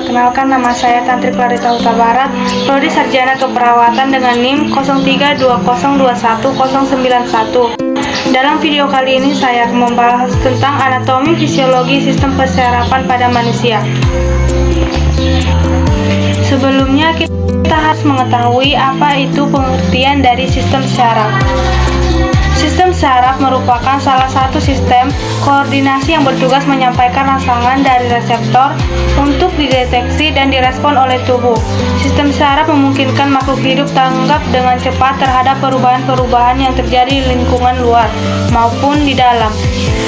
perkenalkan, nama saya Tantri Clarita Huta Barat, Prodi Sarjana Keperawatan dengan NIM 0320210091. Dalam video kali ini saya akan membahas tentang anatomi fisiologi sistem penyerapan pada manusia. Sebelumnya kita harus mengetahui apa itu pengertian dari sistem syaraf. Sistem syaraf merupakan salah satu sistem koordinasi yang bertugas menyampaikan rangsangan dari reseptor untuk dideteksi dan direspon oleh tubuh. Sistem syaraf memungkinkan makhluk hidup tanggap dengan cepat terhadap perubahan-perubahan yang terjadi di lingkungan luar maupun di dalam.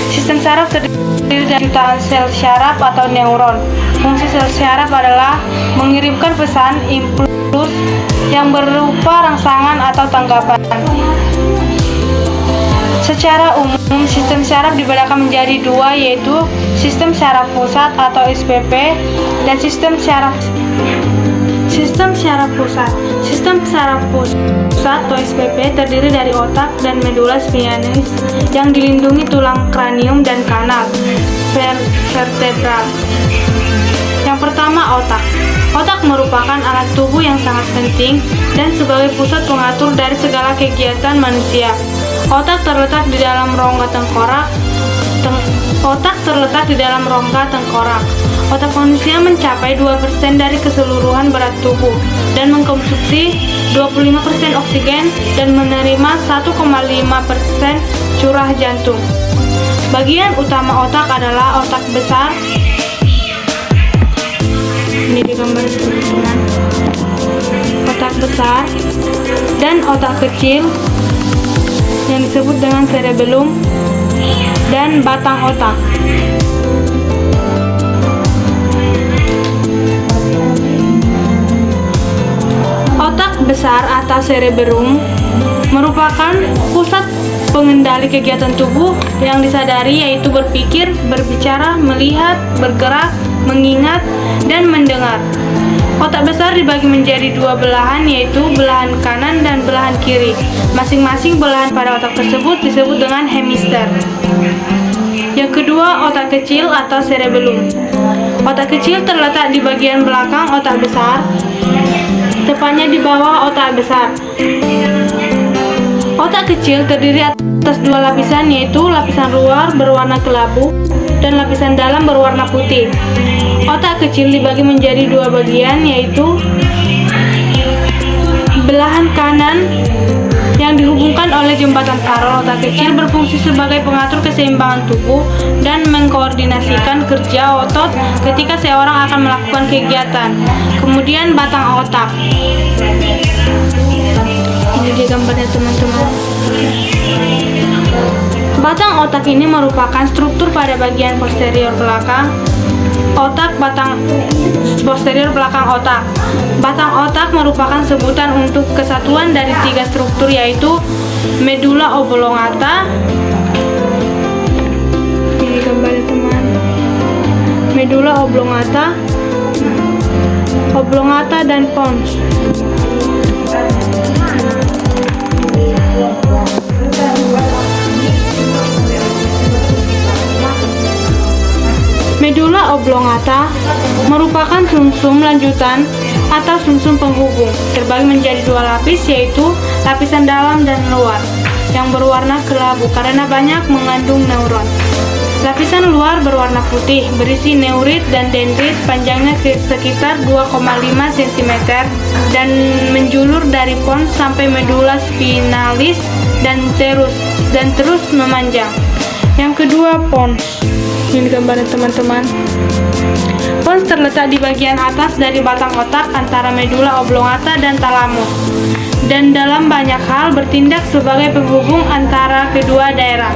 Sistem syaraf terdiri dari jutaan sel syaraf atau neuron. Fungsi sel syaraf adalah mengirimkan pesan impuls yang berupa rangsangan atau tanggapan. Secara umum, sistem syaraf dibedakan menjadi dua, yaitu sistem syaraf pusat atau SPP dan sistem syaraf pusat. Sistem syaraf pusat atau SPP terdiri dari otak dan medula spinalis yang dilindungi tulang kranium dan kanal vertebral. Yang pertama, otak. Otak merupakan alat tubuh yang sangat penting dan sebagai pusat pengatur dari segala kegiatan manusia. Otak terletak di dalam rongga tengkorak. Otak manusia mencapai 2% dari keseluruhan berat tubuh dan mengkonsumsi 25% oksigen dan menerima 1,5% curah jantung. Bagian utama otak adalah otak besar. Ini digambar teman-teman. Otak besar dan otak kecil yang disebut dengan cerebellum dan batang otak. Otak besar atau cerebellum merupakan pusat pengendali kegiatan tubuh yang disadari, yaitu berpikir, berbicara, melihat, bergerak, mengingat, dan mendengar. Otak besar dibagi menjadi dua belahan, yaitu belahan kanan dan belahan kiri. Masing-masing belahan pada otak tersebut disebut dengan hemisfer. Yang kedua, otak kecil atau cerebellum. Otak kecil terletak di bagian belakang otak besar, tepatnya di bawah otak besar. Otak kecil terdiri atas dua lapisan, yaitu lapisan luar berwarna kelabu dan lapisan dalam berwarna putih. Otak kecil dibagi menjadi dua bagian, yaitu belahan kanan yang dihubungkan oleh jembatan saraf. Otak kecil berfungsi sebagai pengatur keseimbangan tubuh dan mengkoordinasikan kerja otot ketika seorang akan melakukan kegiatan. Kemudian batang otak. Ini dia gambarnya teman-teman. Batang otak ini merupakan struktur pada bagian posterior belakang otak. Posterior belakang otak. Batang otak merupakan sebutan untuk kesatuan dari tiga struktur, yaitu medula oblongata. Ini gambarnya teman. Medula oblongata dan pons. Medula oblongata merupakan sumsum lanjutan atau sumsum penghubung, terbagi menjadi dua lapis, yaitu lapisan dalam dan luar, yang berwarna kelabu karena banyak mengandung neuron. Lapisan luar berwarna putih, berisi neurit dan dendrit, panjangnya sekitar 2,5 cm dan menjulur dari pons sampai medula spinalis dan terus memanjang. Yang kedua, pons. Ini gambarnya teman-teman. Pons terletak di bagian atas dari batang otak antara medula oblongata dan talamus, dan dalam banyak hal bertindak sebagai penghubung antara kedua daerah.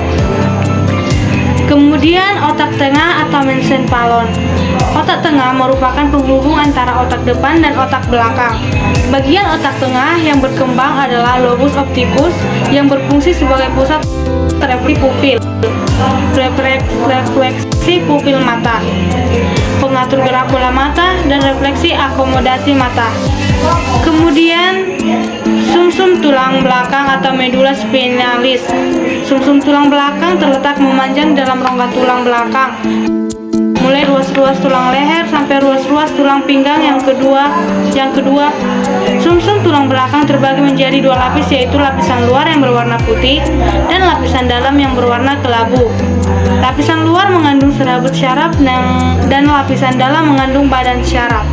Kemudian otak tengah atau mesenpalon. Otak tengah merupakan penghubung antara otak depan dan otak belakang. Bagian otak tengah yang berkembang adalah lobus opticus yang berfungsi sebagai pusat refleksi pupil mata, pengatur gerak bola mata, dan refleksi akomodasi mata. Kemudian sumsum tulang belakang atau medula spinalis. Sumsum tulang belakang terletak memanjang dalam rongga tulang belakang, mulai ruas-ruas tulang leher sampai ruas-ruas tulang pinggang yang kedua. Sumsum tulang belakang terbagi menjadi dua lapis, yaitu lapisan luar yang berwarna putih dan lapisan dalam yang berwarna kelabu. Lapisan luar mengandung serabut syaraf dan lapisan dalam mengandung badan syaraf.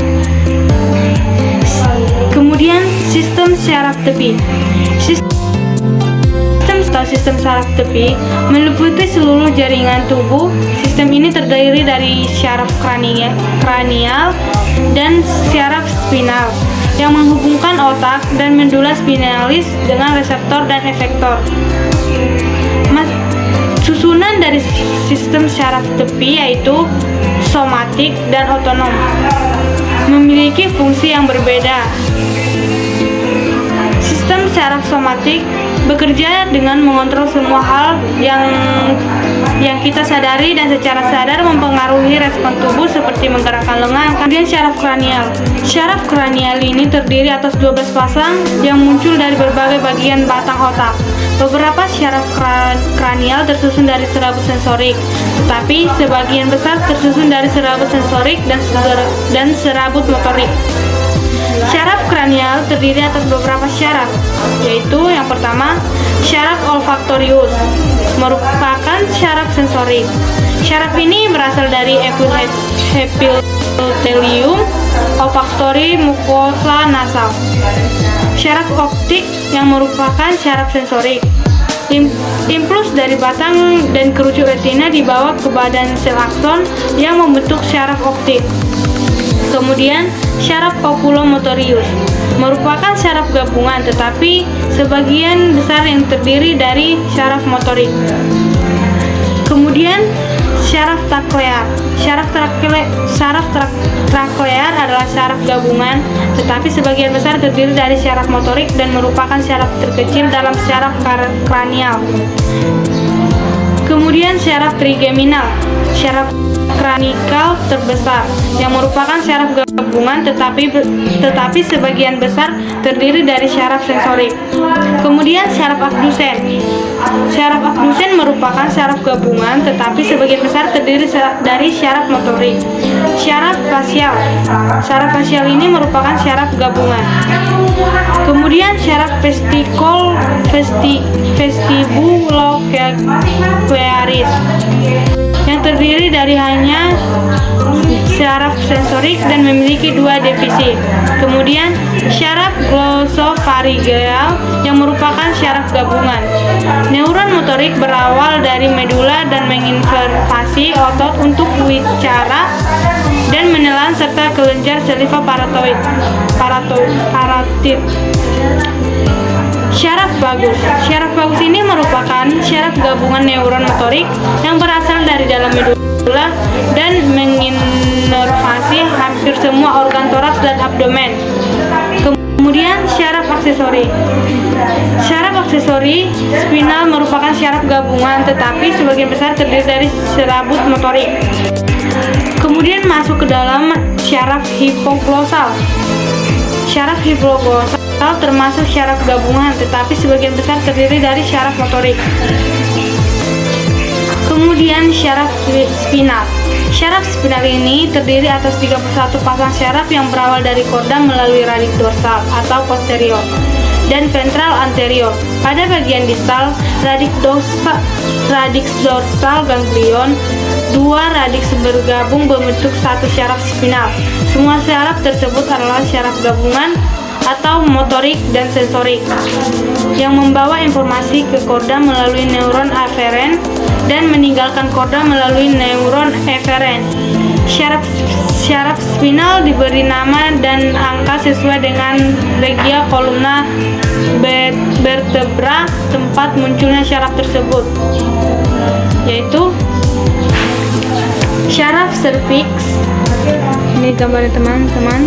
Kemudian sistem syaraf tepi. Sistem syaraf tepi meliputi seluruh jaringan tubuh. Sistem ini terdiri dari syaraf kranial dan syaraf spinal yang menghubungkan otak dan medula spinalis dengan reseptor dan efektor. Susunan dari sistem syaraf tepi yaitu somatik dan otonom, memiliki fungsi yang berbeda. Sistem syaraf somatik bekerja dengan mengontrol semua hal yang kita sadari dan secara sadar mempengaruhi respon tubuh seperti menggerakkan lengan. Kemudian syaraf kranial. Syaraf kranial ini terdiri atas 12 pasang yang muncul dari berbagai bagian batang otak. Beberapa syaraf kranial tersusun dari serabut sensorik, tetapi sebagian besar tersusun dari serabut sensorik dan serabut motorik. Syaraf kranial terdiri atas beberapa syaraf, yaitu yang pertama, syaraf olfaktorius, merupakan syaraf sensorik. Syaraf ini berasal dari epithelium olfaktori mukosa nasal. Syaraf optik yang merupakan syaraf sensorik. Impuls dari batang dan kerucut retina dibawa ke badan sel akson yang membentuk syaraf optik. Kemudian, syaraf oculomotorius merupakan syaraf gabungan, tetapi sebagian besar yang terdiri dari syaraf motorik. Kemudian, syaraf trachlear. Syaraf trachlear adalah syaraf gabungan, tetapi sebagian besar terdiri dari syaraf motorik dan merupakan syaraf terkecil dalam syaraf kranial. Kemudian, syaraf trigeminal. Syaraf kranikal terbesar yang merupakan syaraf gabungan, tetapi sebagian besar terdiri dari syaraf sensorik. Kemudian syaraf abdusen. Syaraf abdusen merupakan syaraf gabungan, tetapi sebagian besar terdiri dari syaraf motorik. Syaraf fasial. Syaraf fasial ini merupakan syaraf gabungan. Kemudian syaraf vestibulocochlearis yang terdiri dari hanya syaraf sensorik dan memiliki dua divisi. Kemudian syaraf glossopharyngeal yang merupakan syaraf gabungan. Neuron motorik berawal dari medula dan menginervasi otot untuk bicara dan menelan serta kelenjar saliva parotid. Syaraf vagus. Syaraf vagus ini merupakan syaraf gabungan neuron motorik yang berasal dari dalam medula dan menginervasi hampir semua organ toraks dan abdomen. Kemudian syaraf aksesori. Syaraf aksesori spinal merupakan syaraf gabungan, tetapi sebagian besar terdiri dari serabut motorik. Kemudian masuk ke dalam syaraf hipoglossal. Syaraf hipoglossal termasuk syaraf gabungan, tetapi sebagian besar terdiri dari syaraf motorik. Kemudian syaraf spinal. Syaraf spinal ini terdiri atas 31 pasang syaraf yang berawal dari korda melalui radik dorsal atau posterior dan ventral anterior. Pada bagian distal, radix dorsal ganglion, dua radix bergabung membentuk satu syaraf spinal. Semua syaraf tersebut adalah syaraf gabungan atau motorik dan sensorik yang membawa informasi ke korda melalui neuron aferen dan meninggalkan korda melalui neuron eferen. Syaraf spinal diberi nama dan angka sesuai dengan regia kolumna vertebra tempat munculnya syaraf tersebut, yaitu syaraf serviks. Ini gambarnya teman-teman.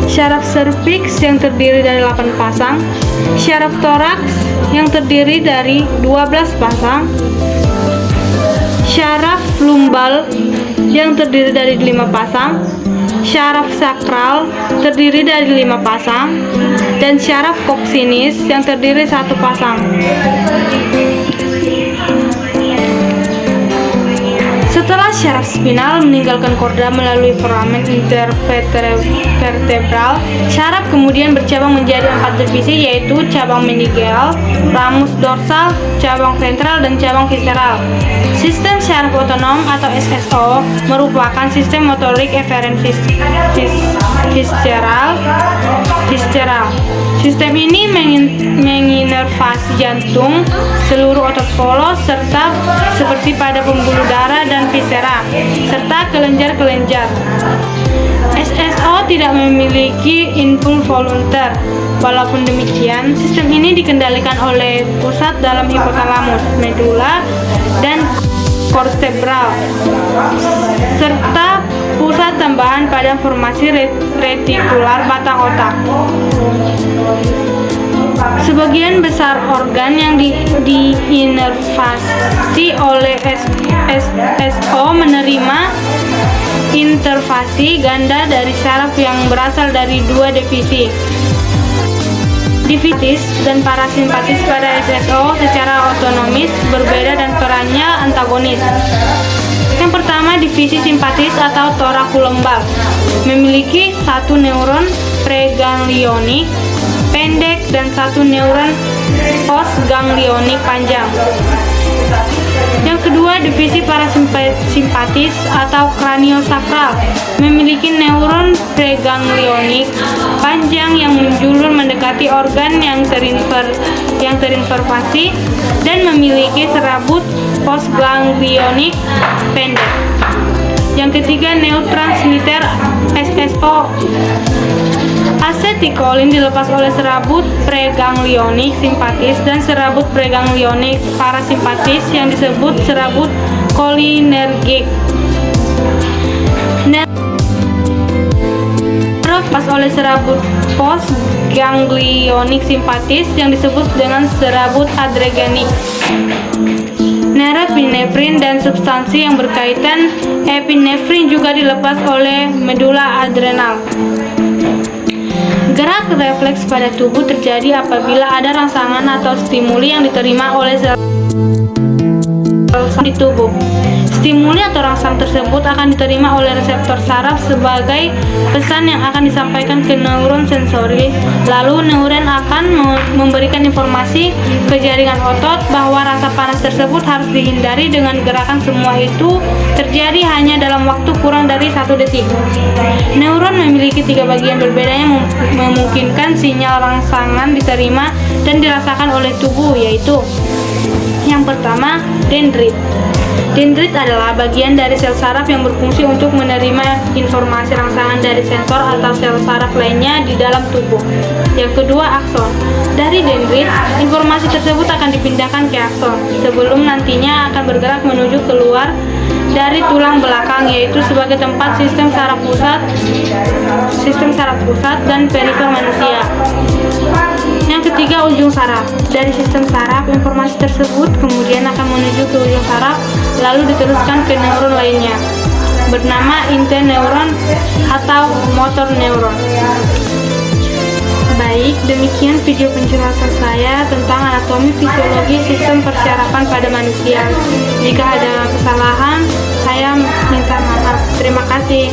Syaraf serviks yang terdiri dari 8 pasang, syaraf toraks yang terdiri dari 12 pasang, syaraf lumbal yang terdiri dari 5 pasang, syaraf sakral terdiri dari 5 pasang, dan syaraf koksinis yang terdiri 1 pasang. Setelah syaraf spinal meninggalkan korda melalui foramen intervertebral, syaraf kemudian bercabang menjadi 4 divisi, yaitu cabang medial, ramus dorsal, cabang ventral, dan cabang visceral. Sistem syaraf otonom atau SSO merupakan sistem motorik eferen visceral. Sistem ini menginervasi jantung, seluruh otot polos, serta seperti pada pembuluh darah dan viscera, serta kelenjar-kelenjar. SSO tidak memiliki input volunteer. Walaupun demikian, sistem ini dikendalikan oleh pusat dalam hipotalamus, medula, dan kortebral, serta pusat tambahan pada formasi retikular batang otak. Sebagian besar organ yang diinervasi oleh SSO menerima intervasi ganda dari saraf yang berasal dari 2 divisi. Divitis dan parasimpatis pada SSO secara otonomis berbeda dan perannya antagonis. Yang pertama, divisi simpatis atau torakulombal memiliki 1 neuron preganglionik pendek dan 1 neuron postganglionik panjang. Yang kedua, divisi parasimpatis atau kraniosakral memiliki neuron preganglionik panjang yang menjulur mendekati organ yang terinnervasi dan memiliki serabut postganglionik pendek. Yang ketiga, neurotransmitter SSO asetilkolin dilepas oleh serabut preganglionik simpatis dan serabut preganglionik parasimpatis yang disebut serabut kolinergik. Dilepas oleh serabut postganglionik simpatis yang disebut dengan serabut adrenergic. Norepinefrin dan substansi yang berkaitan epinefrin juga dilepas oleh medula adrenal. Gerak refleks pada tubuh terjadi apabila ada rangsangan atau stimuli yang diterima oleh sel di tubuh. Stimuli atau rangsang tersebut akan diterima oleh reseptor saraf sebagai pesan yang akan disampaikan ke neuron sensori. Lalu neuron akan memberikan informasi ke jaringan otot bahwa rasa panas tersebut harus dihindari dengan gerakan. Semua itu terjadi hanya dalam waktu kurang dari 1 detik. Neuron memiliki 3 bagian berbeda yang memungkinkan sinyal rangsangan diterima dan dirasakan oleh tubuh, yaitu yang pertama, dendrit. Dendrit adalah bagian dari sel saraf yang berfungsi untuk menerima informasi rangsangan dari sensor atau sel saraf lainnya di dalam tubuh. Yang kedua, akson. Dari dendrit, informasi tersebut akan dipindahkan ke akson sebelum nantinya akan bergerak menuju keluar dari tulang belakang, yaitu sebagai tempat sistem saraf pusat dan perifer manusia. Yang ketiga, ujung saraf. Dari sistem saraf, informasi tersebut kemudian akan menuju ke ujung saraf, lalu diteruskan ke neuron lainnya, bernama interneuron atau motor neuron. Baik, demikian video penjelasan saya tentang anatomi fisiologi sistem persyarafan pada manusia. Jika ada kesalahan, saya minta maaf. Terima kasih.